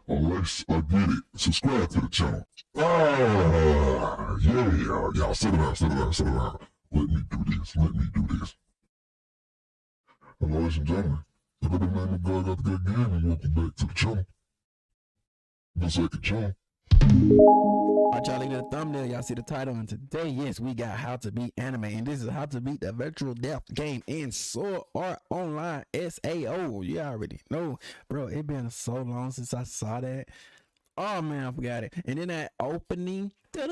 Let's get it. Subscribe to the channel. Yeah. Y'all settle down. Let me do this. Hello, ladies and gentlemen. Look at the name of God Got the Good Game and welcome back to the channel. The second channel. Alright, y'all, look at the thumbnail. Y'all see the title. And today, yes, we got How to Beat Anime. And this is How to Beat the Virtual Death Game in Sword Art Online SAO. You already know. Bro, it been so long since I saw that. Oh, man, I forgot it. And then that opening. Let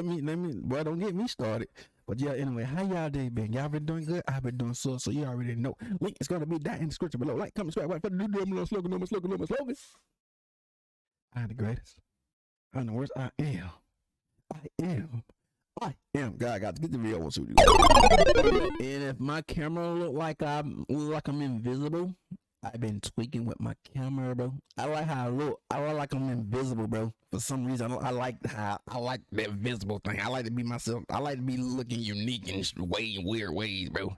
me, boy, don't get me started. But yeah, anyway, how y'all day been? Y'all been doing good? I've been doing so you already know. Link is gonna be down in the description below. Like, comment, subscribe, what for the new slogan. I'm the greatest. I'm the worst. I am. God, got to get the video on studio. And if my camera look like I'm invisible, I've been tweaking with my camera, bro. I like how I look. I look like I'm invisible, bro. For some reason, I like that visible thing. I like to be myself. I like to be looking unique in weird ways, bro.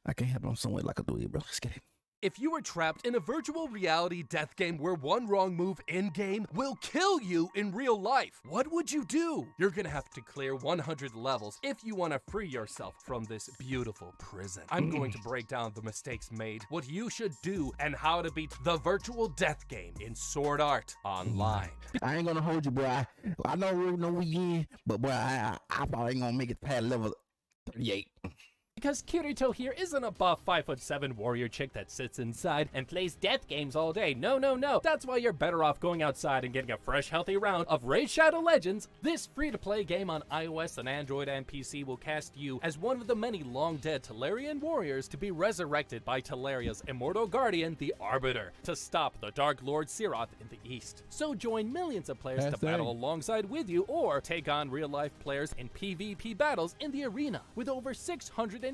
I can't help it. I'm somewhere like I do it, bro. Let's get it. If you were trapped in a virtual reality death game where one wrong move in-game will kill you in real life, what would you do? You're gonna have to clear 100 levels if you want to free yourself from this beautiful prison. I'm going to break down the mistakes made, what you should do, and how to beat the virtual death game in Sword Art Online. I ain't gonna hold you, boy. I don't really know we in, but boy, I probably ain't gonna make it past level 38. Because Kirito here isn't a buff 5'7" warrior chick that sits inside and plays death games all day. No. That's why you're better off going outside and getting a fresh, healthy round of Raid Shadow Legends. This free-to-play game on iOS and Android and PC will cast you as one of the many long-dead Talarian warriors to be resurrected by Talaria's immortal guardian, the Arbiter, to stop the Dark Lord Siroth in the east. So join millions of players to battle alongside with you, or take on real-life players in PvP battles in the arena, with over 650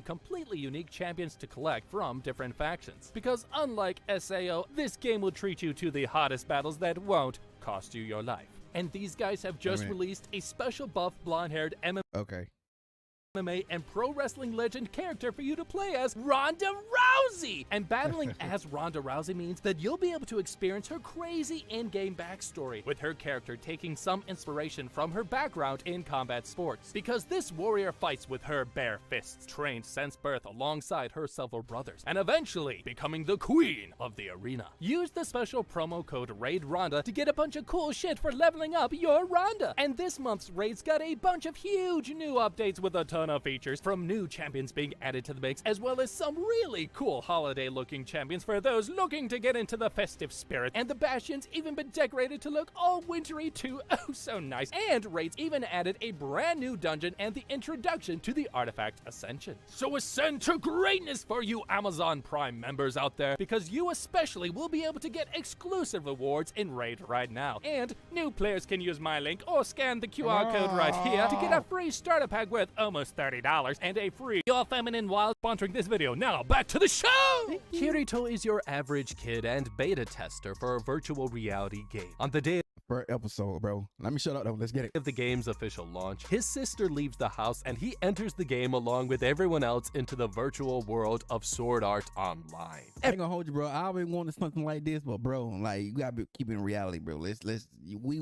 completely unique champions to collect from different factions. Because unlike SAO, this game will treat you to the hottest battles that won't cost you your life. And these guys have just released a special buff blonde-haired MMA and pro wrestling legend character for you to play as Ronda Rousey! And battling as Ronda Rousey means that you'll be able to experience her crazy in-game backstory, with her character taking some inspiration from her background in combat sports. Because this warrior fights with her bare fists, trained since birth alongside her several brothers, and eventually becoming the queen of the arena. Use the special promo code RAIDRONDA to get a bunch of cool shit for leveling up your Ronda! And this month's Raid's got a bunch of huge new updates with a ton of features, from new champions being added to the mix, as well as some really cool holiday looking champions for those looking to get into the festive spirit. And the bastions even been decorated to look all wintry too. Oh, so nice. And Raids even added a brand new dungeon and the introduction to the artifact Ascension. So ascend to greatness for you Amazon Prime members out there, because you especially will be able to get exclusive rewards in Raid right now. And new players can use my link or scan the QR code right here to get a free starter pack worth almost $30 and a free Your Feminine Wild sponsoring this video. Now back to the show! Kirito is your average kid and beta tester for a virtual reality game. On the day Per episode, bro. Let me shut up though. Let's get it. of the game's official launch, his sister leaves the house and he enters the game along with everyone else into the virtual world of Sword Art Online. I ain't gonna hold you, bro. I always wanted something like this, but bro, like, you gotta be keeping reality, bro. We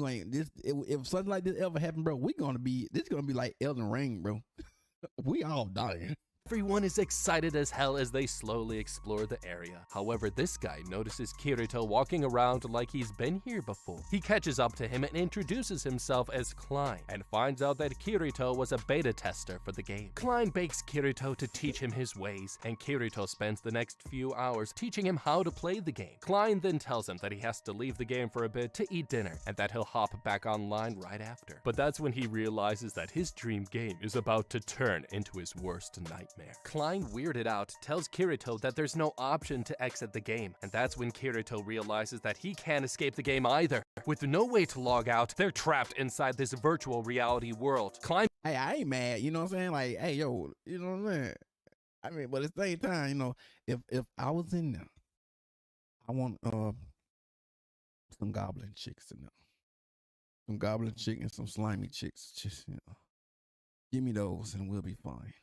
ain't this. If something like this ever happen, bro, this is gonna be like Elden Ring, bro. We all dying. Everyone is excited as hell as they slowly explore the area. However, this guy notices Kirito walking around like he's been here before. He catches up to him and introduces himself as Klein, and finds out that Kirito was a beta tester for the game. Klein begs Kirito to teach him his ways, and Kirito spends the next few hours teaching him how to play the game. Klein then tells him that he has to leave the game for a bit to eat dinner, and that he'll hop back online right after. But that's when he realizes that his dream game is about to turn into his worst nightmare. Klein, weirded out, tells Kirito that there's no option to exit the game, and that's when Kirito realizes that he can't escape the game either. With no way to log out, they're trapped inside this virtual reality world. Klein, Hey, I ain't mad, you know what I'm saying? Like, hey, yo, you know what I'm saying? I mean, but at the same time, you know, if I was in there, I want some goblin chicks in there. Some goblin chick and some slimy chicks. Just, you know. Give me those and we'll be fine.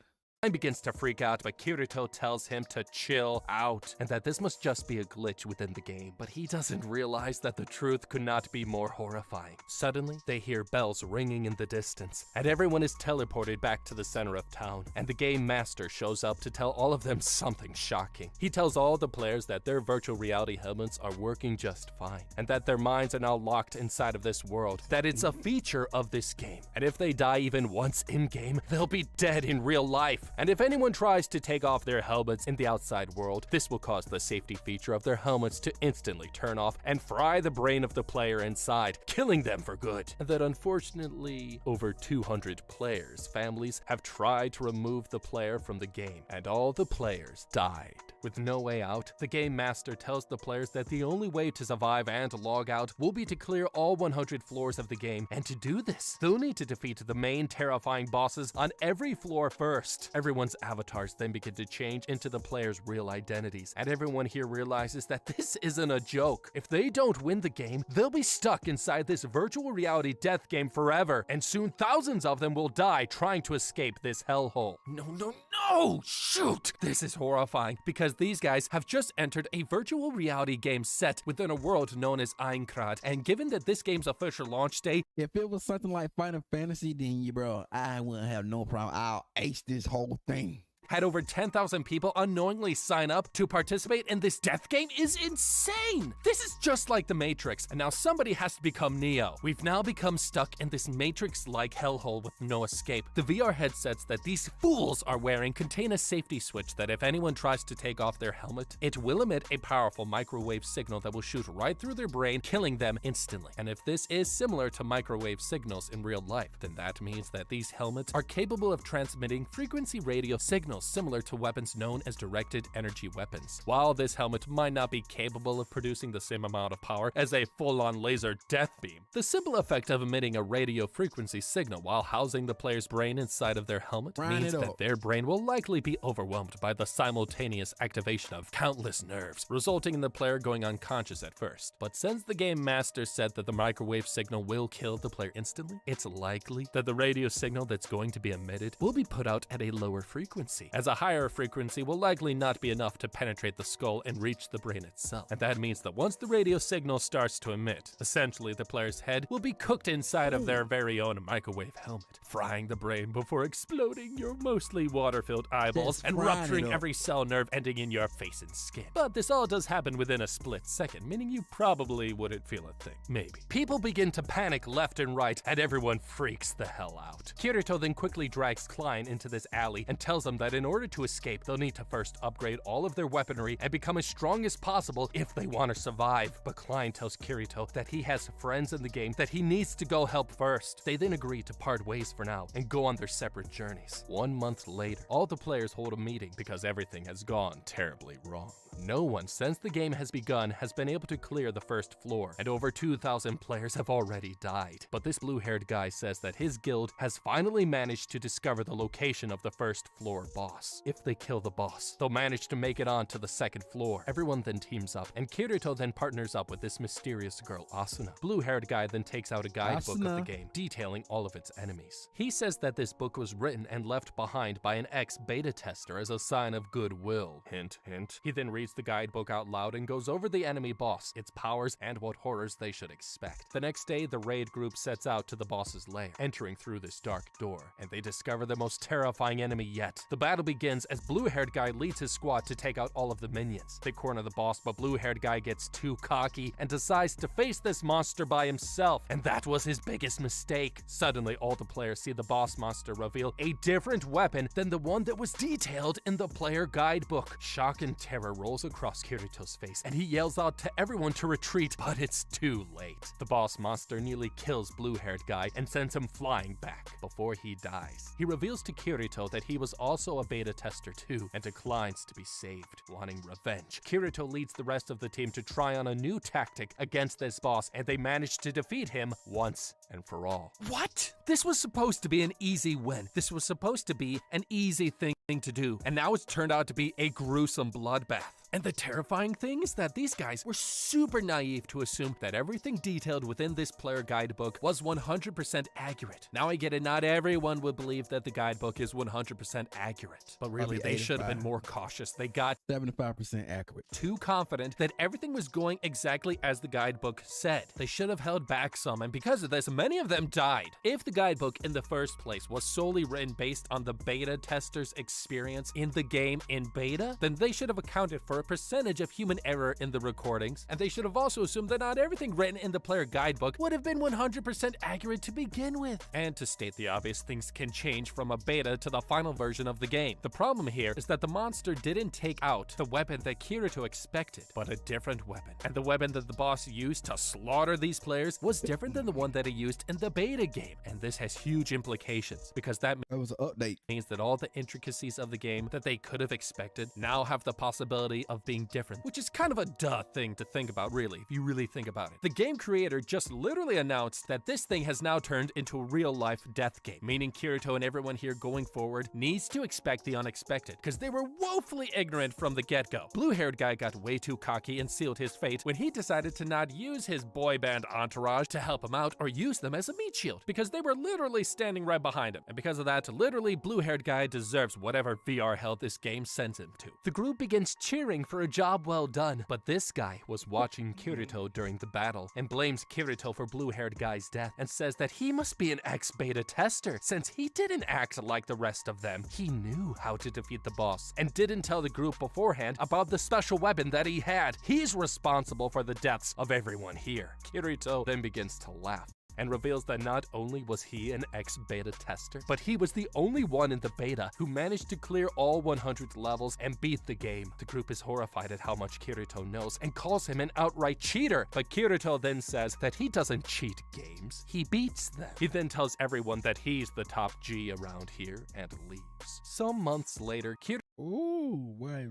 Klein begins to freak out, but Kirito tells him to chill out and that this must just be a glitch within the game. But he doesn't realize that the truth could not be more horrifying. Suddenly, they hear bells ringing in the distance, and everyone is teleported back to the center of town. And the game master shows up to tell all of them something shocking. He tells all the players that their virtual reality helmets are working just fine, and that their minds are now locked inside of this world, that it's a feature of this game. And if they die even once in-game, they'll be dead in real life. And if anyone tries to take off their helmets in the outside world, this will cause the safety feature of their helmets to instantly turn off and fry the brain of the player inside, killing them for good. And that unfortunately, over 200 players' families have tried to remove the player from the game, and all the players died. With no way out, the game master tells the players that the only way to survive and log out will be to clear all 100 floors of the game, and to do this, they'll need to defeat the main terrifying bosses on every floor first. Everyone's avatars then begin to change into the players' real identities, and everyone here realizes that this isn't a joke. If they don't win the game, they'll be stuck inside this virtual reality death game forever, and soon thousands of them will die trying to escape this hellhole. No! Shoot! This is horrifying, because these guys have just entered a virtual reality game set within a world known as Aincrad, and given that this game's official launch day, If it was something like Final Fantasy, then bro, I wouldn't have no problem. I'll ace this whole thing. had over 10,000 people unknowingly sign up to participate in this death game is insane! This is just like the Matrix, and now somebody has to become Neo. We've now become stuck in this Matrix-like hellhole with no escape. The VR headsets that these fools are wearing contain a safety switch that if anyone tries to take off their helmet, it will emit a powerful microwave signal that will shoot right through their brain, killing them instantly. And if this is similar to microwave signals in real life, then that means that these helmets are capable of transmitting frequency radio signals similar to weapons known as directed energy weapons. While this helmet might not be capable of producing the same amount of power as a full-on laser death beam, the simple effect of emitting a radio frequency signal while housing the player's brain inside of their helmet means that their brain will likely be overwhelmed by the simultaneous activation of countless nerves, resulting in the player going unconscious at first. But since the game master said that the microwave signal will kill the player instantly, it's likely that the radio signal that's going to be emitted will be put out at a lower frequency, as a higher frequency will likely not be enough to penetrate the skull and reach the brain itself. And that means that once the radio signal starts to emit, essentially the player's head will be cooked inside of their very own microwave helmet, frying the brain before exploding your mostly water-filled eyeballs and rupturing every cell nerve ending in your face and skin. But this all does happen within a split second, meaning you probably wouldn't feel a thing. Maybe. People begin to panic left and right, and everyone freaks the hell out. Kirito then quickly drags Klein into this alley and tells him that in order to escape, they'll need to first upgrade all of their weaponry and become as strong as possible if they want to survive. But Klein tells Kirito that he has friends in the game that he needs to go help first. They then agree to part ways for now and go on their separate journeys. 1 month later, all the players hold a meeting because everything has gone terribly wrong. No one since the game has begun has been able to clear the first floor, and over 2,000 players have already died. But this blue-haired guy says that his guild has finally managed to discover the location of the first floor boss. If they kill the boss, they'll manage to make it on to the second floor. Everyone then teams up, and Kirito then partners up with this mysterious girl, Asuna. Blue-haired guy then takes out a guidebook of the game, detailing all of its enemies. He says that this book was written and left behind by an ex-beta tester as a sign of goodwill. Hint, hint. He then reads the guidebook out loud and goes over the enemy boss, its powers, and what horrors they should expect. The next day, the raid group sets out to the boss's lair, entering through this dark door, and they discover the most terrifying enemy yet. The battle begins as blue-haired guy leads his squad to take out all of the minions. They corner the boss, but blue-haired guy gets too cocky and decides to face this monster by himself, and that was his biggest mistake. Suddenly, all the players see the boss monster reveal a different weapon than the one that was detailed in the player guidebook. Shock and terror rolls across Kirito's face, and he yells out to everyone to retreat, but it's too late. The boss monster nearly kills blue-haired guy and sends him flying back. Before he dies, he reveals to Kirito that he was also a beta tester too, and declines to be saved, wanting revenge. Kirito leads the rest of the team to try on a new tactic against this boss, and they manage to defeat him once and for all. What? This was supposed to be an easy win. This was supposed to be an easy thing to do, and now it's turned out to be a gruesome bloodbath. And the terrifying thing is that these guys were super naive to assume that everything detailed within this player guidebook was 100% accurate. Now I get it, not everyone would believe that the guidebook is 100% accurate. But really, they should have been more cautious. They got 75% accurate. Too confident that everything was going exactly as the guidebook said. They should have held back some, and because of this, many of them died. If the guidebook in the first place was solely written based on the beta testers' experience in the game in beta, then they should have accounted for a percentage of human error in the recordings, and they should have also assumed that not everything written in the player guidebook would have been 100% accurate to begin with. And to state the obvious, things can change from a beta to the final version of the game. The problem here is that the monster didn't take out the weapon that Kirito expected, but a different weapon. And the weapon that the boss used to slaughter these players was different than the one that he used in the beta game. And this has huge implications, because that was an update. Means that all the intricacies of the game that they could have expected now have the possibility of being different, which is kind of a duh thing to think about, really, if you really think about it. The game creator just literally announced that this thing has now turned into a real-life death game, meaning Kirito and everyone here going forward needs to expect the unexpected, because they were woefully ignorant from the get-go. Blue-haired guy got way too cocky and sealed his fate when he decided to not use his boy band entourage to help him out or use them as a meat shield, because they were literally standing right behind him. And because of that, literally, blue-haired guy deserves whatever VR hell this game sends him to. The group begins cheering for a job well done, but this guy was watching Kirito during the battle and blames Kirito for blue-haired guy's death and says that he must be an ex-beta tester since he didn't act like the rest of them. He knew how to defeat the boss and didn't tell the group beforehand about the special weapon that he had. He's responsible for the deaths of everyone here. Kirito then begins to laugh and reveals that not only was he an ex-beta tester, but he was the only one in the beta who managed to clear all 100 levels and beat the game. The group is horrified at how much Kirito knows and calls him an outright cheater, but Kirito then says that he doesn't cheat games, he beats them. He then tells everyone that he's the top G around here and leaves. Some months later, Ooh, boy,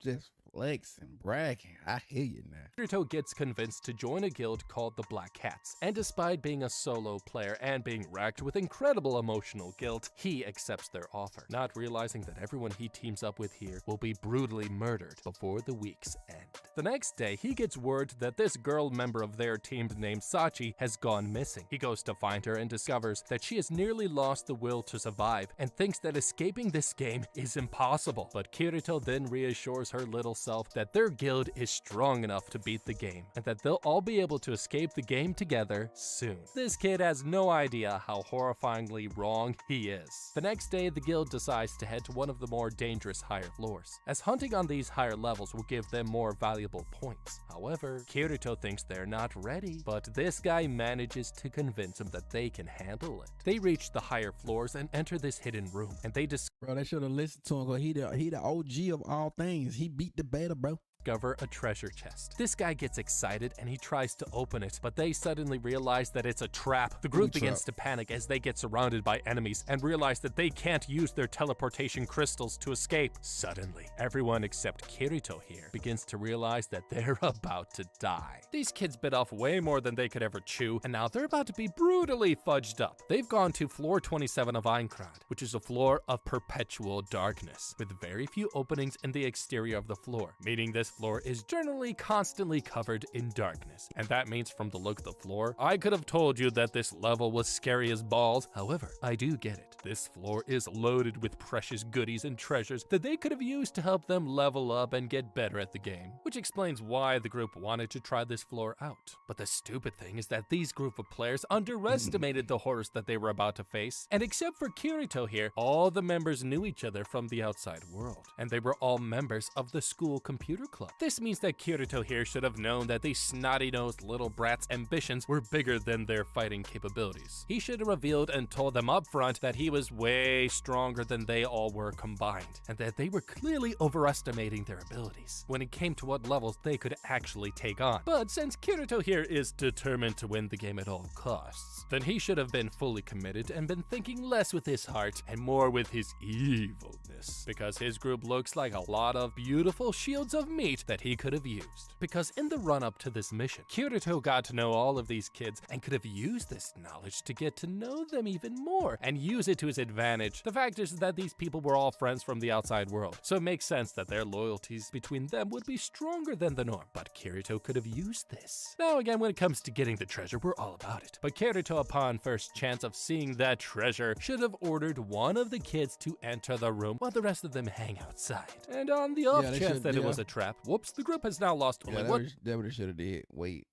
just flexing, bragging. I hear you now. Kirito gets convinced to join a guild called the Black Cats, and despite being a solo player and being racked with incredible emotional guilt, he accepts their offer, not realizing that everyone he teams up with here will be brutally murdered before the week's end. The next day, he gets word that this girl member of their team named Sachi has gone missing. He goes to find her and discovers that she has nearly lost the will to survive and thinks that escaping this game is impossible. But Kirito then reassures her little self that their guild is strong enough to beat the game and that they'll all be able to escape the game together soon. This kid has no idea how horrifyingly wrong he is. The next day, the guild decides to head to one of the more dangerous higher floors, as hunting on these higher levels will give them more valuable points. However, Kirito thinks they're not ready, but this guy manages to convince him that they can handle it. They reach the higher floors and enter this hidden room, and they Bro, they should have listened to him, because he the OG of all things. He beat the beta, bro. discover a treasure chest. This guy gets excited and he tries to open it, but they suddenly realize that it's a trap. The group begins to panic as they get surrounded by enemies and realize that they can't use their teleportation crystals to escape. Suddenly, everyone except Kirito here begins to realize that they're about to die. These kids bit off way more than they could ever chew, and now they're about to be brutally fudged up. They've gone to floor 27 of Einkrad, which is a floor of perpetual darkness, with very few openings in the exterior of the floor, meaning this floor is generally constantly covered in darkness. And that means from the look of the floor, I could have told you that this level was scary as balls. However, I do get it. This floor is loaded with precious goodies and treasures that they could have used to help them level up and get better at the game, which explains why the group wanted to try this floor out. But the stupid thing is that these group of players underestimated the horrors that they were about to face, and except for Kirito here, all the members knew each other from the outside world, and they were all members of the school computer club. This means that Kirito here should have known that these snotty-nosed little brats' ambitions were bigger than their fighting capabilities. He should have revealed and told them up front that he was way stronger than they all were combined, and that they were clearly overestimating their abilities when it came to what levels they could actually take on. But since Kirito here is determined to win the game at all costs, then he should have been fully committed and been thinking less with his heart and more with his evilness, because his group looks like a lot of beautiful shields of meat meat that he could have used. Because in the run-up to this mission, Kirito got to know all of these kids and could have used this knowledge to get to know them even more and use it to his advantage. The fact is that these people were all friends from the outside world, so it makes sense that their loyalties between them would be stronger than the norm. But Kirito could have used this. Now again, when it comes to getting the treasure, we're all about it. But Kirito, upon first chance of seeing that treasure, should have ordered one of the kids to enter the room while the rest of them hang outside. And on the off chance that it was a trap, whoops, the group has now lost only one. That would have should have did. Wait.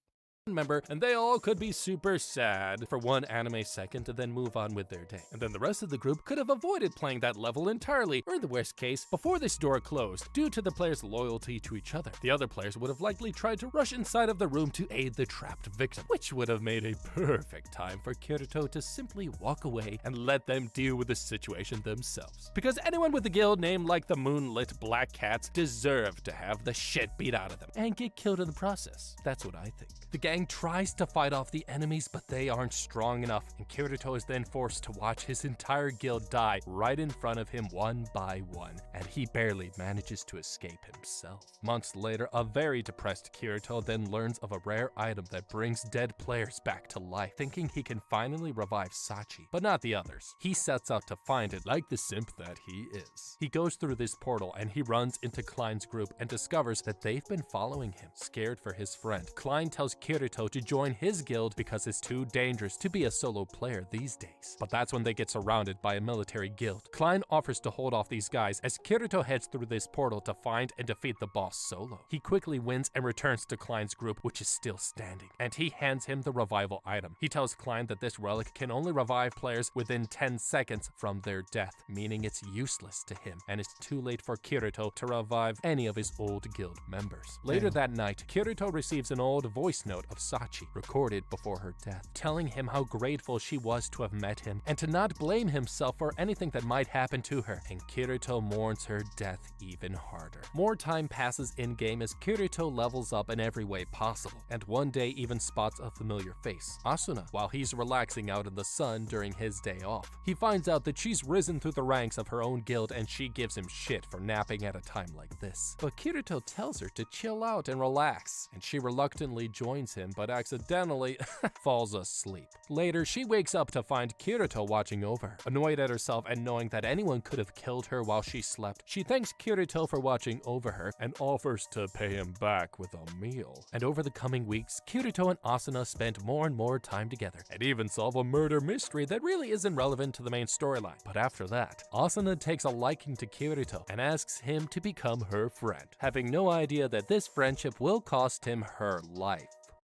Member, and they all could be super sad for one anime second to then move on with their day. And then the rest of the group could have avoided playing that level entirely, or in the worst case, before this door closed, due to the players' loyalty to each other. The other players would have likely tried to rush inside of the room to aid the trapped victim, which would have made a perfect time for Kirito to simply walk away and let them deal with the situation themselves. Because anyone with a guild name like the Moonlit Black Cats deserve to have the shit beat out of them and get killed in the process. That's what I think. The gang tries to fight off the enemies, but they aren't strong enough, and Kirito is then forced to watch his entire guild die right in front of him one by one, and he barely manages to escape himself. Months later, a very depressed Kirito then learns of a rare item that brings dead players back to life, thinking he can finally revive Sachi, but not the others. He sets out to find it like the simp that he is. He goes through this portal and he runs into Klein's group and discovers that they've been following him, scared for his friend. Klein tells Kirito to join his guild because it's too dangerous to be a solo player these days. But that's when they get surrounded by a military guild. Klein offers to hold off these guys as Kirito heads through this portal to find and defeat the boss solo. He quickly wins and returns to Klein's group, which is still standing, and he hands him the revival item. He tells Klein that this relic can only revive players within 10 seconds from their death, meaning it's useless to him, and it's too late for Kirito to revive any of his old guild members. Later that night, Kirito receives an old voice note of Sachi, recorded before her death, telling him how grateful she was to have met him and to not blame himself for anything that might happen to her, and Kirito mourns her death even harder. More time passes in-game as Kirito levels up in every way possible, and one day even spots a familiar face, Asuna, while he's relaxing out in the sun during his day off. He finds out that she's risen through the ranks of her own guild and she gives him shit for napping at a time like this. But Kirito tells her to chill out and relax, and she reluctantly joins him but accidentally falls asleep. Later, she wakes up to find Kirito watching over her. Annoyed at herself and knowing that anyone could have killed her while she slept, she thanks Kirito for watching over her and offers to pay him back with a meal. And over the coming weeks, Kirito and Asuna spend more and more time together and even solve a murder mystery that really isn't relevant to the main storyline. But after that, Asuna takes a liking to Kirito and asks him to become her friend, having no idea that this friendship will cost him her life.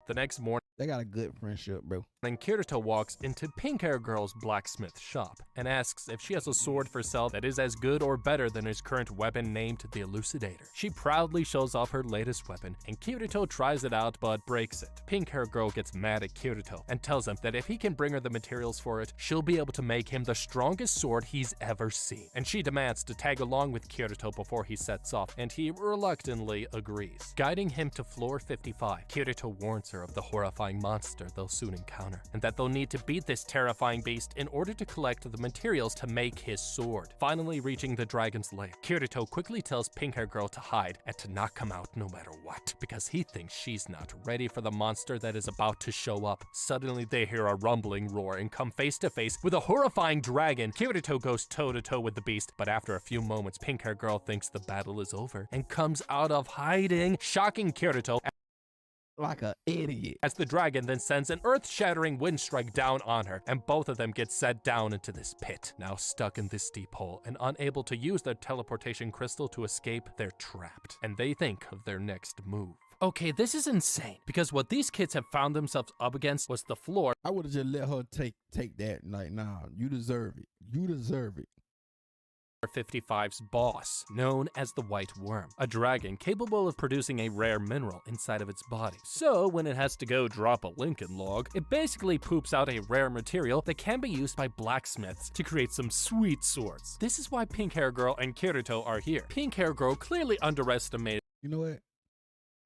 The next morning, They got a good friendship, bro. Kirito walks into Pink Hair Girl's blacksmith shop and asks if she has a sword for sale that is as good or better than his current weapon named the Elucidator. She proudly shows off her latest weapon, and Kirito tries it out but breaks it. Pink Hair Girl gets mad at Kirito and tells him that if he can bring her the materials for it, she'll be able to make him the strongest sword he's ever seen. And she demands to tag along with Kirito before he sets off, and he reluctantly agrees. Guiding him to floor 55, Kirito warns her of the horrifying monster they'll soon encounter, and that they'll need to beat this terrifying beast in order to collect the materials to make his sword. Finally reaching the dragon's lair, Kirito quickly tells Pink Hair Girl to hide and to not come out no matter what, because he thinks she's not ready for the monster that is about to show up. Suddenly they hear a rumbling roar and come face to face with a horrifying dragon. Kirito goes toe-to-toe with the beast, but after a few moments, Pink Hair Girl thinks the battle is over and comes out of hiding, shocking Kirito Like an idiot. as the dragon then sends an earth-shattering wind strike down on her, and both of them get set down into this pit. Now stuck in this deep hole and unable to use their teleportation crystal to escape, they're trapped, and they think of their next move. Okay, this is insane, because what these kids have found themselves up against was the floor I would have just let her take that. Like, nah, you deserve it. You deserve it. 55's boss, known as the White Worm, a dragon capable of producing a rare mineral inside of its body. So when it has to go drop a Lincoln log, it basically poops out a rare material that can be used by blacksmiths to create some sweet swords. This is why Pink Hair Girl and Kirito are here. Pink Hair Girl clearly underestimated You know what?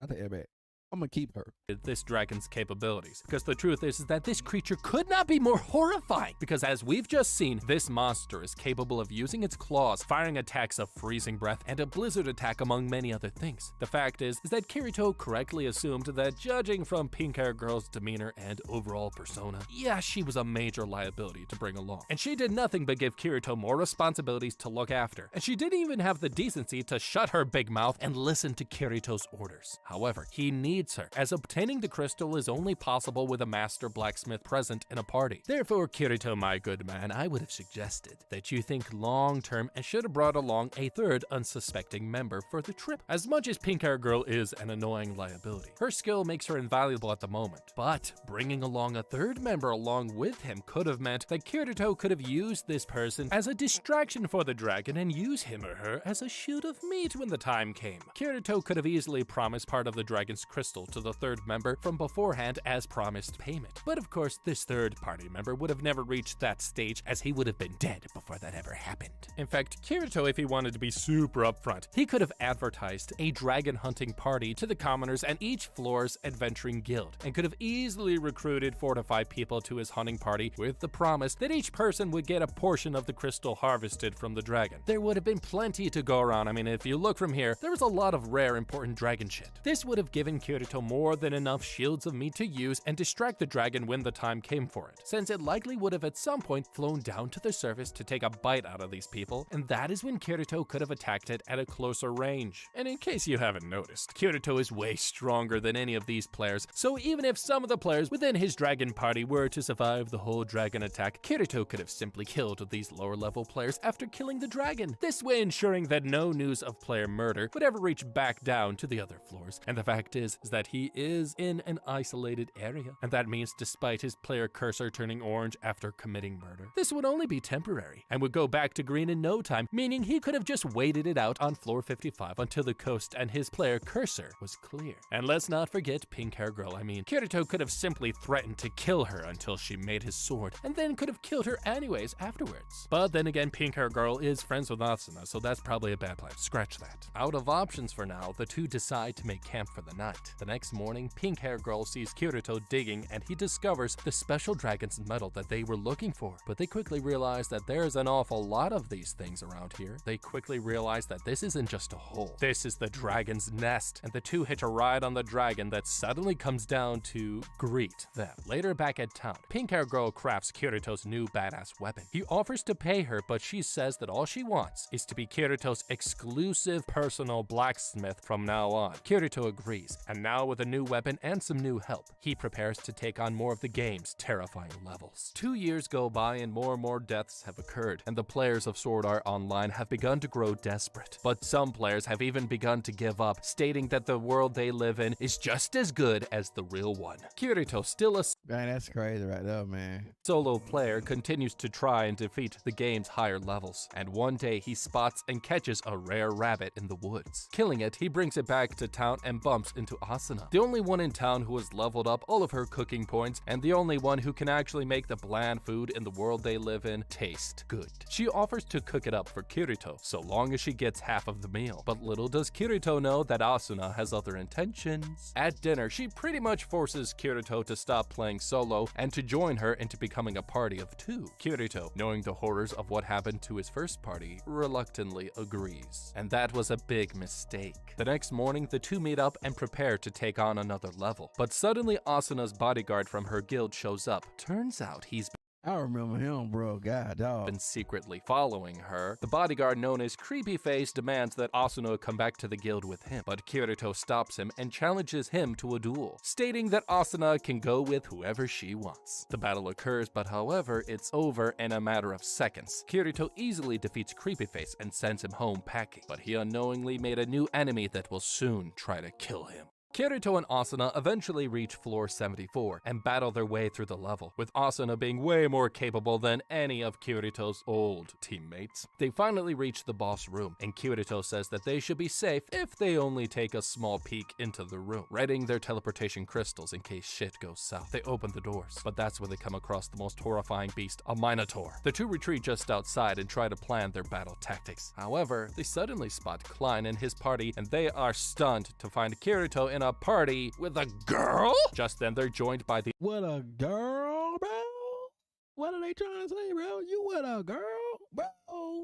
I take that back. I'm gonna keep her. This dragon's capabilities, because the truth is that this creature could not be more horrifying, because as we've just seen, this monster is capable of using its claws, firing attacks of freezing breath, and a blizzard attack among many other things. The fact is that Kirito correctly assumed that judging from Pink Hair Girl's demeanor and overall persona, yeah, she was a major liability to bring along. And she did nothing but give Kirito more responsibilities to look after, and she didn't even have the decency to shut her big mouth and listen to Kirito's orders. However, he needs her, as obtaining the crystal is only possible with a master blacksmith present in a party. Therefore, Kirito, my good man, I would have suggested that you think long-term and should have brought along a third unsuspecting member for the trip. As much as Pink Hair Girl is an annoying liability, her skill makes her invaluable at the moment, but bringing along a third member along with him could have meant that Kirito could have used this person as a distraction for the dragon and use him or her as a shoot of meat when the time came. Kirito could have easily promised part of the dragon's crystal to the third member from beforehand as promised payment. But of course, this third party member would have never reached that stage, as he would have been dead before that ever happened. In fact, Kirito, if he wanted to be super upfront, he could have advertised a dragon hunting party to the commoners and each floor's adventuring guild, and could have easily recruited 4 to 5 people to his hunting party with the promise that each person would get a portion of the crystal harvested from the dragon. There would have been plenty to go around. I mean, if you look from here, there was a lot of rare important dragon shit. This would have given Kirito more than enough shields of meat to use and distract the dragon when the time came for it, since it likely would have at some point flown down to the surface to take a bite out of these people, and that is when Kirito could have attacked it at a closer range. And in case you haven't noticed, Kirito is way stronger than any of these players, so even if some of the players within his dragon party were to survive the whole dragon attack, Kirito could have simply killed these lower level players after killing the dragon, this way ensuring that no news of player murder would ever reach back down to the other floors. And the fact is that he is in an isolated area, and that means despite his player cursor turning orange after committing murder, this would only be temporary and would go back to green in no time, meaning he could have just waited it out on floor 55 until the coast and his player cursor was clear. And let's not forget Pink Hair Girl. I mean, Kirito could have simply threatened to kill her until she made his sword, and then could have killed her anyways afterwards. But then again, Pink Hair Girl is friends with Asuna, so that's probably a bad plan. Scratch that. Out of options for now, the two decide to make camp for the night. The next morning, Pink Hair Girl sees Kirito digging, and he discovers the special dragon's medal that they were looking for. But they quickly realize that there's an awful lot of these things around here. They quickly realize that this isn't just a hole. This is the dragon's nest, and the two hitch a ride on the dragon that suddenly comes down to greet them. Later back at town, Pink Hair Girl crafts Kirito's new badass weapon. He offers to pay her, but she says that all she wants is to be Kirito's exclusive personal blacksmith from now on. Kirito agrees, and now with a new weapon and some new help, he prepares to take on more of the game's terrifying levels. 2 years go by and more deaths have occurred, and the players of Sword Art Online have begun to grow desperate. But some players have even begun to give up, stating that the world they live in is just as good as the real one. Kirito, still a Man, that's crazy right there, man. solo player, continues to try and defeat the game's higher levels, and one day he spots and catches a rare rabbit in the woods. Killing it, he brings it back to town and bumps into Asuna, the only one in town who has leveled up all of her cooking points, and the only one who can actually make the bland food in the world they live in taste good. She offers to cook it up for Kirito, so long as she gets half of the meal. But little does Kirito know that Asuna has other intentions. At dinner, she pretty much forces Kirito to stop playing solo and to join her into becoming a party of 2. Kirito, knowing the horrors of what happened to his first party, reluctantly agrees. And that was a big mistake. The next morning, the two meet up and prepare to take on another level. But suddenly, Asuna's bodyguard from her guild shows up. Turns out he's I remember him, bro. God, dog. been secretly following her. The bodyguard known as Creepy Face demands that Asuna come back to the guild with him, but Kirito stops him and challenges him to a duel, stating that Asuna can go with whoever she wants. The battle occurs, but however, it's over in a matter of seconds. Kirito easily defeats Creepy Face and sends him home packing, but he unknowingly made a new enemy that will soon try to kill him. Kirito and Asuna eventually reach floor 74 and battle their way through the level, with Asuna being way more capable than any of Kirito's old teammates. They finally reach the boss room, and Kirito says that they should be safe if they only take a small peek into the room, readying their teleportation crystals in case shit goes south. They open the doors, but that's where they come across the most horrifying beast, a Minotaur. The two retreat just outside and try to plan their battle tactics. However, they suddenly spot Klein and his party, and they are stunned to find Kirito in a party with a girl? Just then, they're joined by the What a girl, bro. What are they trying to say, bro? You with a girl, bro?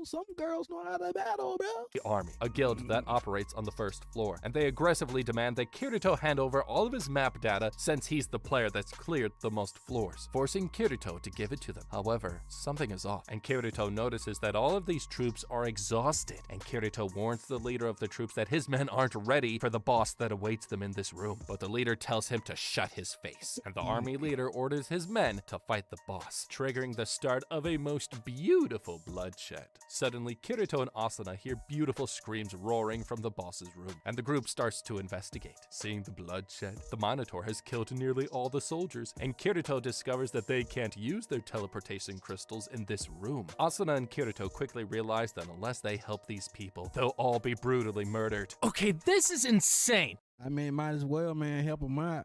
Some girls know how to battle, bro. Army, a guild that operates on the first floor, and they aggressively demand that Kirito hand over all of his map data since he's the player that's cleared the most floors, forcing Kirito to give it to them. However, something is off, and Kirito notices that all of these troops are exhausted, and Kirito warns the leader of the troops that his men aren't ready for the boss that awaits them in this room. But the leader tells him to shut his face, and the army leader orders his men to fight the boss, triggering the start of a most beautiful bloodshed. Suddenly, Kirito and Asuna hear beautiful screams roaring from the boss's room, and the group starts to investigate. Seeing the bloodshed, the Minotaur has killed nearly all the soldiers, and Kirito discovers that they can't use their teleportation crystals in this room. Asuna and Kirito quickly realize that unless they help these people, they'll all be brutally murdered. Okay, this is insane! I mean, might as well, man, help them out.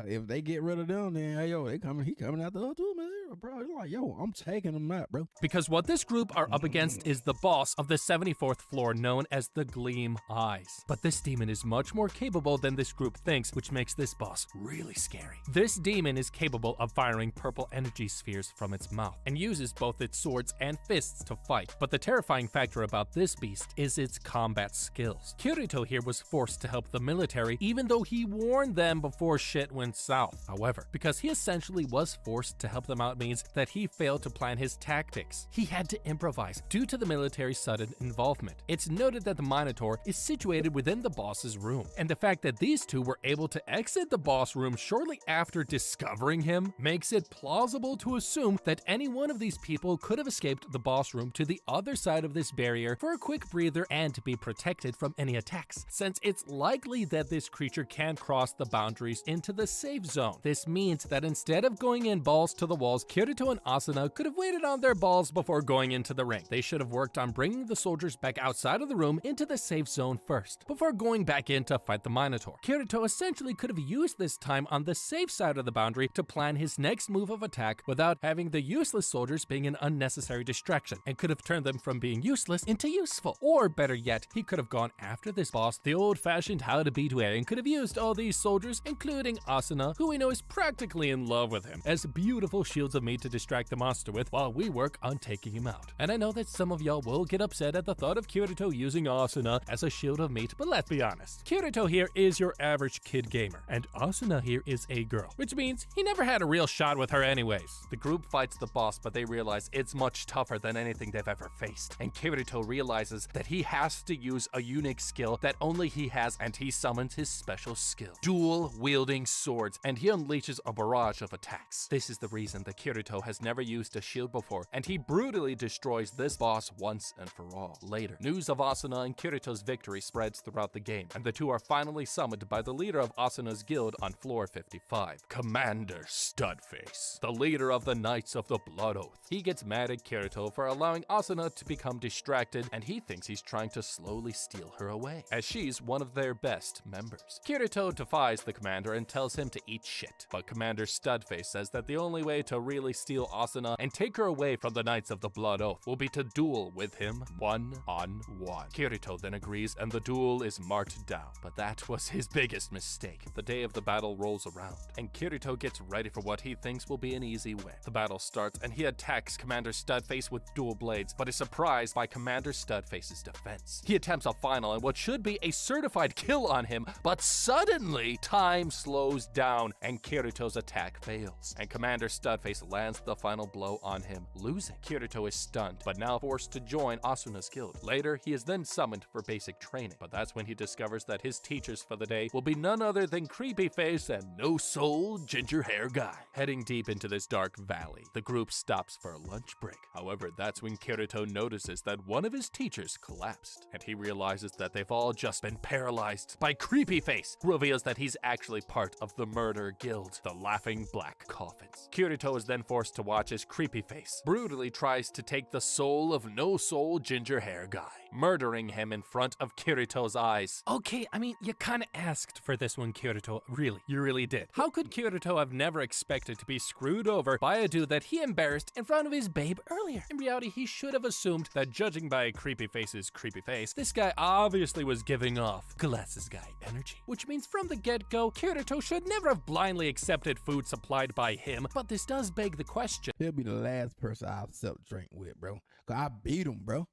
If they get rid of them, then hey, yo, he coming after us too, man, bro. He's like, yo, I'm taking them out, bro. Because what this group are up against is the boss of the 74th floor, known as the Gleam Eyes. But this demon is much more capable than this group thinks, which makes this boss really scary. This demon is capable of firing purple energy spheres from its mouth, and uses both its swords and fists to fight. But the terrifying factor about this beast is its combat skills. Kirito here was forced to help the military, even though he warned them before shit went south. However, because he essentially was forced to help them out means that he failed to plan his tactics. He had to improvise due to the military's sudden involvement. It's noted that the Minotaur is situated within the boss's room, and the fact that these two were able to exit the boss room shortly after discovering him makes it plausible to assume that any one of these people could have escaped the boss room to the other side of this barrier for a quick breather and to be protected from any attacks, since it's likely that this creature can cross the boundaries into the safe zone. This means that instead of going in balls to the walls, Kirito and Asuna could have waited on their balls before going into the ring. They should have worked on bringing the soldiers back outside of the room into the safe zone first, before going back in to fight the Minotaur. Kirito essentially could have used this time on the safe side of the boundary to plan his next move of attack without having the useless soldiers being an unnecessary distraction, and could have turned them from being useless into useful. Or better yet, he could have gone after this boss the old-fashioned how to beat way and could have used all these soldiers, including Asuna, who we know is practically in love with him, as beautiful shields of meat to distract the monster with while we work on taking him out. And I know that some of y'all will get upset at the thought of Kirito using Asuna as a shield of meat, but let's be honest. Kirito here is your average kid gamer, and Asuna here is a girl, which means he never had a real shot with her anyways. The group fights the boss, but they realize it's much tougher than anything they've ever faced, and Kirito realizes that he has to use a unique skill that only he has, and he summons his special skill, dual-wielding swords, and he unleashes a barrage of attacks. This is the reason that Kirito has never used a shield before, and he brutally destroys this boss once and for all. Later, news of Asuna and Kirito's victory spreads throughout the game, and the two are finally summoned by the leader of Asuna's guild on floor 55, Commander Studface, the leader of the Knights of the Blood Oath. He gets mad at Kirito for allowing Asuna to become distracted, and he thinks he's trying to slowly steal her away, as she's one of their best members. Kirito defies the commander and tells him to eat shit, but Commander Studface says that the only way to really steal Asuna and take her away from the Knights of the Blood Oath will be to duel with him one-on-one. Kirito then agrees, and the duel is marked down, but that was his biggest mistake. The day of the battle rolls around, and Kirito gets ready for what he thinks will be an easy win. The battle starts, and he attacks Commander Studface with dual blades, but is surprised by Commander Studface's defense. He attempts a final and what should be a certified kill on him, but suddenly time slows down and Kirito's attack fails, and Commander Studface lands the final blow on him, losing. Kirito is stunned, but now forced to join Asuna's guild. Later, he is then summoned for basic training, but that's when he discovers that his teachers for the day will be none other than Creepy Face and No Soul Ginger Hair Guy. Heading deep into this dark valley, the group stops for a lunch break. However, that's when Kirito notices that one of his teachers collapsed, and he realizes that they've all just been paralyzed by Creepy Face, who reveals that he's actually part of the murder guild, the Laughing Black Coffins. Kirito is then forced to watch as Creepyface brutally tries to take the soul of no-soul ginger hair guy, murdering him in front of Kirito's eyes. Okay, I mean, you kinda asked for this one, Kirito. Really, you really did. How could Kirito have never expected to be screwed over by a dude that he embarrassed in front of his babe earlier? In reality, he should have assumed that judging by Creepyface's creepy face, this guy obviously was giving off glasses guy energy. Which means from the get-go, Kirito should never have blindly accepted food supplied by him, but this does beg the question. He'll be the last person I'll self-drink with, bro. Cause I beat him, bro.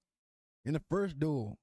In the first duel.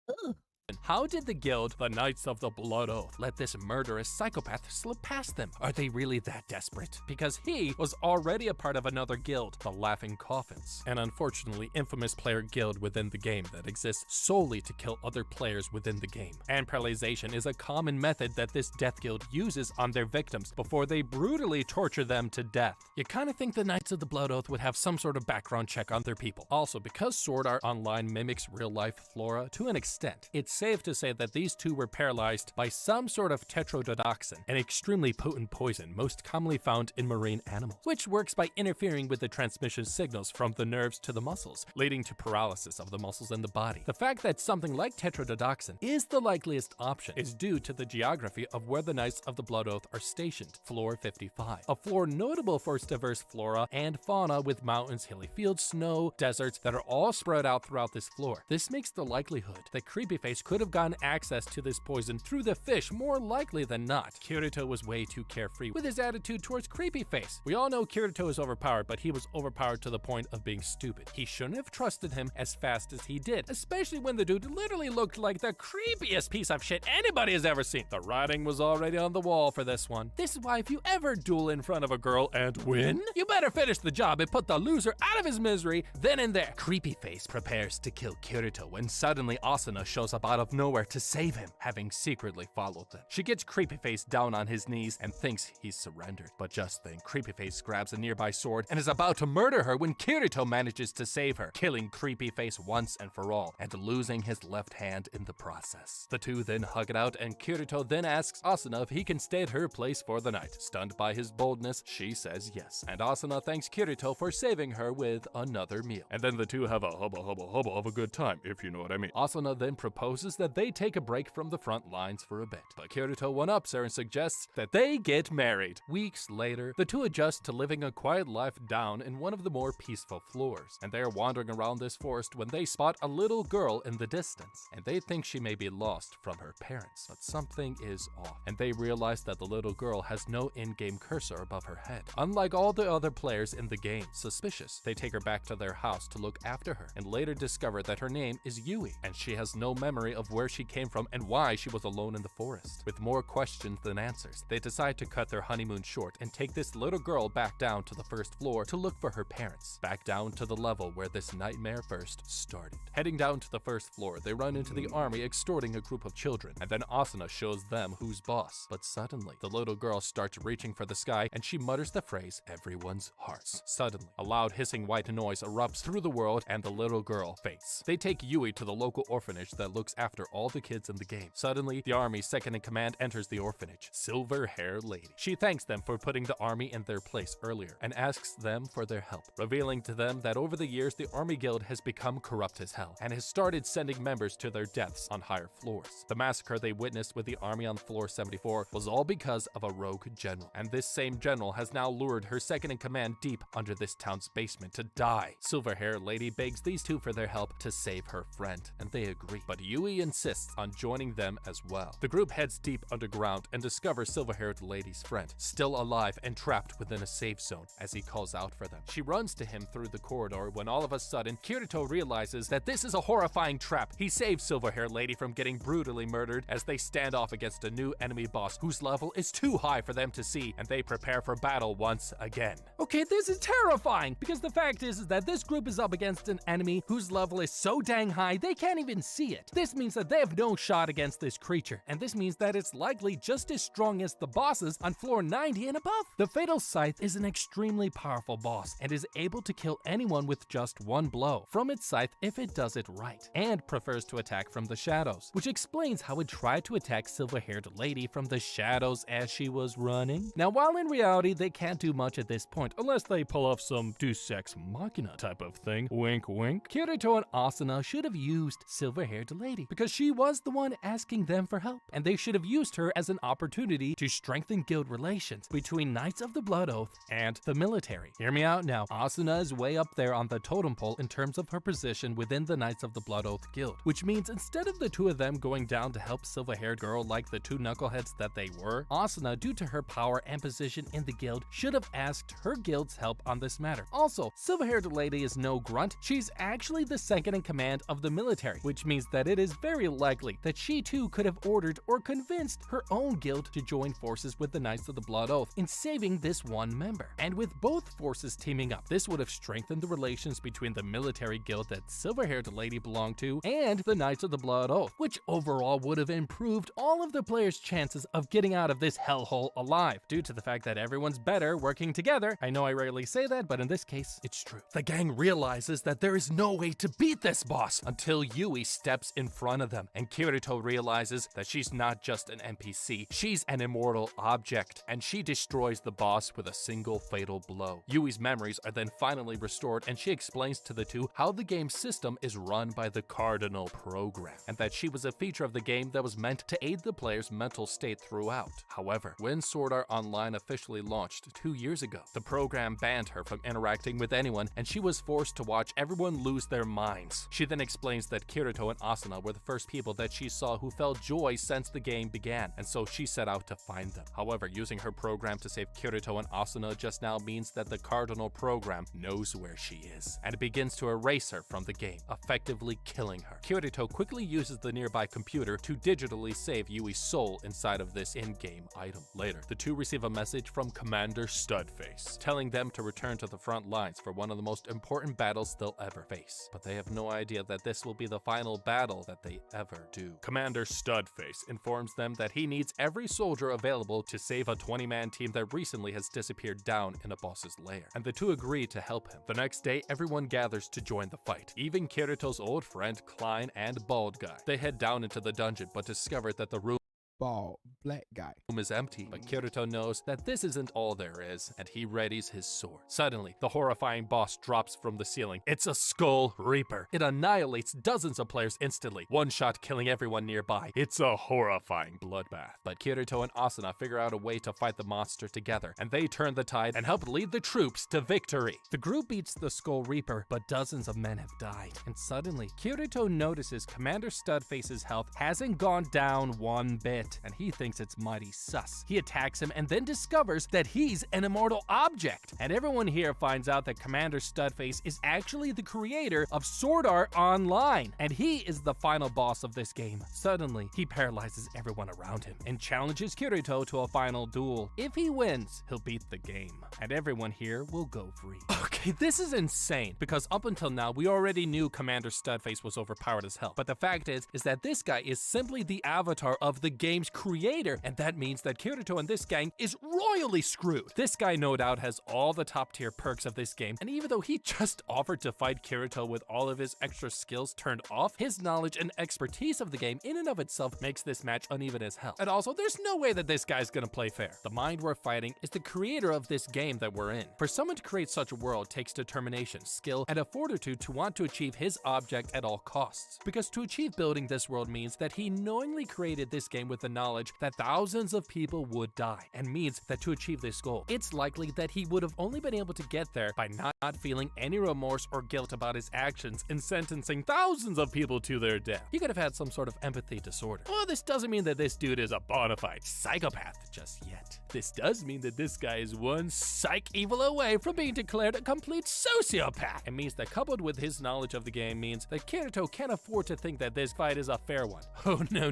Ugh. How did the guild, the Knights of the Blood Oath, let this murderous psychopath slip past them? Are they really that desperate? Because he was already a part of another guild, the Laughing Coffins, an unfortunately infamous player guild within the game that exists solely to kill other players within the game. And paralyzation is a common method that this death guild uses on their victims before they brutally torture them to death. You kinda think the Knights of the Blood Oath would have some sort of background check on their people. Also, because Sword Art Online mimics real-life flora to an extent, it's safe to say that these two were paralyzed by some sort of tetrodotoxin, an extremely potent poison most commonly found in marine animals, which works by interfering with the transmission signals from the nerves to the muscles, leading to paralysis of the muscles in the body. The fact that something like tetrodotoxin is the likeliest option is due to the geography of where the Knights of the Blood Oath are stationed, floor 55, a floor notable for its diverse flora and fauna with mountains, hilly fields, snow, deserts that are all spread out throughout this floor. This makes the likelihood that Creepyface could have gotten access to this poison through the fish more likely than not. Kirito was way too carefree with his attitude towards Creepyface. We all know Kirito is overpowered, but he was overpowered to the point of being stupid. He shouldn't have trusted him as fast as he did, especially when the dude literally looked like the creepiest piece of shit anybody has ever seen. The writing was already on the wall for this one. This is why if you ever duel in front of a girl and win, you better finish the job and put the loser out of his misery then and there. Creepyface prepares to kill Kirito when suddenly Asuna shows up out of nowhere to save him, having secretly followed them. She gets Creepyface down on his knees and thinks he's surrendered. But just then, Creepyface grabs a nearby sword and is about to murder her when Kirito manages to save her, killing Creepyface once and for all, and losing his left hand in the process. The two then hug it out, and Kirito then asks Asuna if he can stay at her place for the night. Stunned by his boldness, she says yes, and Asuna thanks Kirito for saving her with another meal. And then the two have a hubba of a good time, if you know what I mean. Asuna then proposes that they take a break from the front lines for a bit, but Kirito one-ups her and suggests that they get married. Weeks later, the two adjust to living a quiet life down in one of the more peaceful floors, and they are wandering around this forest when they spot a little girl in the distance, and they think she may be lost from her parents, but something is off, and they realize that the little girl has no in-game cursor above her head. Unlike all the other players in the game, suspicious, they take her back to their house to look after her, and later discover that her name is Yui, and she has no memory of where she came from and why she was alone in the forest. With more questions than answers, they decide to cut their honeymoon short and take this little girl back down to the first floor to look for her parents, back down to the level where this nightmare first started. Heading down to the first floor, they run into the army extorting a group of children, and then Asuna shows them who's boss. But suddenly, the little girl starts reaching for the sky and she mutters the phrase, "everyone's hearts." Suddenly, a loud hissing white noise erupts through the world and the little girl faints. They take Yui to the local orphanage that looks after all the kids in the game. Suddenly, the army's second-in-command enters the orphanage, Silver-Hair Lady. She thanks them for putting the army in their place earlier and asks them for their help, revealing to them that over the years the army guild has become corrupt as hell and has started sending members to their deaths on higher floors. The massacre they witnessed with the army on floor 74 was all because of a rogue general, and this same general has now lured her second-in-command deep under this town's basement to die. Silver-Hair Lady begs these two for their help to save her friend, and they agree, but Yui insists on joining them as well. The group heads deep underground and discovers Silver-Haired Lady's friend, still alive and trapped within a safe zone as he calls out for them. She runs to him through the corridor when all of a sudden, Kirito realizes that this is a horrifying trap. He saves Silver-Haired Lady from getting brutally murdered as they stand off against a new enemy boss whose level is too high for them to see, and they prepare for battle once again. Okay, this is terrifying, because the fact is that this group is up against an enemy whose level is so dang high they can't even see it. This means means that they have no shot against this creature, and this means that it's likely just as strong as the bosses on floor 90 and above. The Fatal Scythe is an extremely powerful boss and is able to kill anyone with just one blow from its scythe if it does it right, and prefers to attack from the shadows, which explains how it tried to attack Silver-Haired Lady from the shadows as she was running. Now, while in reality they can't do much at this point unless they pull off some Deus Ex Machina type of thing, wink wink, Kirito and Asuna should have used Silver-Haired Lady because she was the one asking them for help, and they should have used her as an opportunity to strengthen guild relations between Knights of the Blood Oath and the military. Hear me out now. Asuna is way up there on the totem pole in terms of her position within the Knights of the Blood Oath guild, which means instead of the two of them going down to help Silver-Haired Girl like the two knuckleheads that they were, Asuna, due to her power and position in the guild, should have asked her guild's help on this matter. Also, Silver-Haired Lady is no grunt. She's actually the second in command of the military, which means that it is very likely that she too could have ordered or convinced her own guild to join forces with the Knights of the Blood Oath in saving this one member. And with both forces teaming up, this would have strengthened the relations between the military guild that Silver-Haired Lady belonged to and the Knights of the Blood Oath, which overall would have improved all of the players' chances of getting out of this hellhole alive, due to the fact that everyone's better working together. I know I rarely say that, but in this case, it's true. The gang realizes that there is no way to beat this boss until Yui steps in front of them, and Kirito realizes that she's not just an NPC, she's an immortal object, and she destroys the boss with a single fatal blow. Yui's memories are then finally restored, and she explains to the two how the game system is run by the Cardinal program, and that she was a feature of the game that was meant to aid the player's mental state throughout. However, when Sword Art Online officially launched 2 years ago, the program banned her from interacting with anyone, and she was forced to watch everyone lose their minds. She then explains that Kirito and Asuna were the first people that she saw who felt joy since the game began, and so she set out to find them. However, using her program to save Kirito and Asuna just now means that the Cardinal program knows where she is, and it begins to erase her from the game, effectively killing her. Kirito quickly uses the nearby computer to digitally save Yui's soul inside of this in-game item. Later, the two receive a message from Commander Studface, telling them to return to the front lines for one of the most important battles they'll ever face. But they have no idea that this will be the final battle that they ever do. Commander Studface informs them that he needs every soldier available to save a 20-man team that recently has disappeared down in a boss's lair, and the two agree to help him. The next day, everyone gathers to join the fight, even Kirito's old friend Klein and Bald Guy. They head down into the dungeon, but discover that the room Bald black guy is empty, but Kirito knows that this isn't all there is, and he readies his sword. Suddenly, the horrifying boss drops from the ceiling. It's a Skull Reaper. It annihilates dozens of players instantly, one shot killing everyone nearby. It's a horrifying bloodbath. But Kirito and Asuna figure out a way to fight the monster together, and they turn the tide and help lead the troops to victory. The group beats the Skull Reaper, but dozens of men have died. And suddenly, Kirito notices Commander Studface's health hasn't gone down one bit, and he thinks it's mighty sus. He attacks him and then discovers that he's an immortal object. And everyone here finds out that Commander Studface is actually the creator of Sword Art Online, and he is the final boss of this game. Suddenly, he paralyzes everyone around him and challenges Kirito to a final duel. If he wins, he'll beat the game, and everyone here will go free. Okay, this is insane, because up until now, we already knew Commander Studface was overpowered as hell. But the fact is that this guy is simply the avatar of the game's creator, and that means that Kirito and this gang is royally screwed. This guy no doubt has all the top tier perks of this game, and even though he just offered to fight Kirito with all of his extra skills turned off, his knowledge and expertise of the game in and of itself makes this match uneven as hell. And also, there's no way that this guy's gonna play fair. The mind we're fighting is the creator of this game that we're in. For someone to create such a world takes determination, skill, and a fortitude to want to achieve his object at all costs. Because to achieve building this world means that he knowingly created this game with the knowledge that thousands of people would die, and means that to achieve this goal, it's likely that he would have only been able to get there by not feeling any remorse or guilt about his actions in sentencing thousands of people to their death. He could have had some sort of empathy disorder. Well, this doesn't mean that this dude is a bona fide psychopath just yet. This does mean that this guy is one psych evil away from being declared a complete sociopath. It means that coupled with his knowledge of the game means that Kirito can't afford to think that this fight is a fair one. Oh no,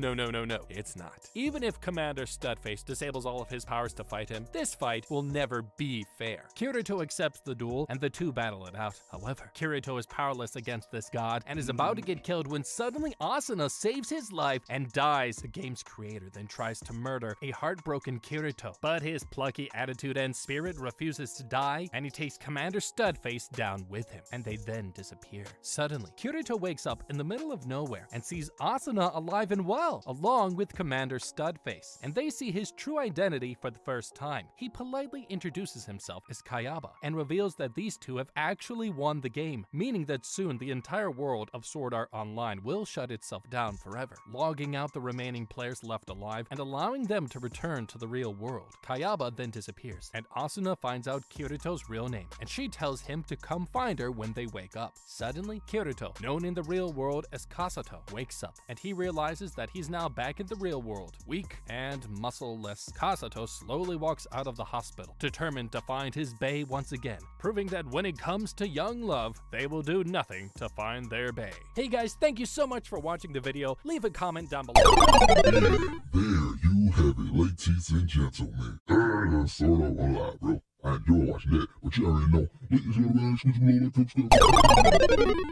it's not. Even if Commander Studface disables all of his powers to fight him, this fight will never be fair. Kirito accepts the duel, and the two two battle it out. However, Kirito is powerless against this god and is about to get killed when suddenly Asuna saves his life and dies. The game's creator then tries to murder a heartbroken Kirito, but his plucky attitude and spirit refuses to die, and he takes Commander Studface down with him, and they then disappear. Suddenly, Kirito wakes up in the middle of nowhere and sees Asuna alive and well, along with Commander Studface, and they see his true identity for the first time. He politely introduces himself as Kayaba and reveals that these two have actually won the game, meaning that soon the entire world of Sword Art Online will shut itself down forever, logging out the remaining players left alive and allowing them to return to the real world. Kayaba then disappears, and Asuna finds out Kirito's real name, and she tells him to come find her when they wake up. Suddenly, Kirito, known in the real world as Kasato, wakes up, and he realizes that he's now back in the real world. Weak and muscle-less, Kasato slowly walks out of the hospital, determined to find his bae once again, proving that when it comes to young love, they will do nothing to find their bae. Hey guys, thank you so much for watching the video. Leave a comment down below. There you have it, ladies and gentlemen. That's Sword Art Online, bro. I enjoy watching that, but you already know. Ladies and gentlemen,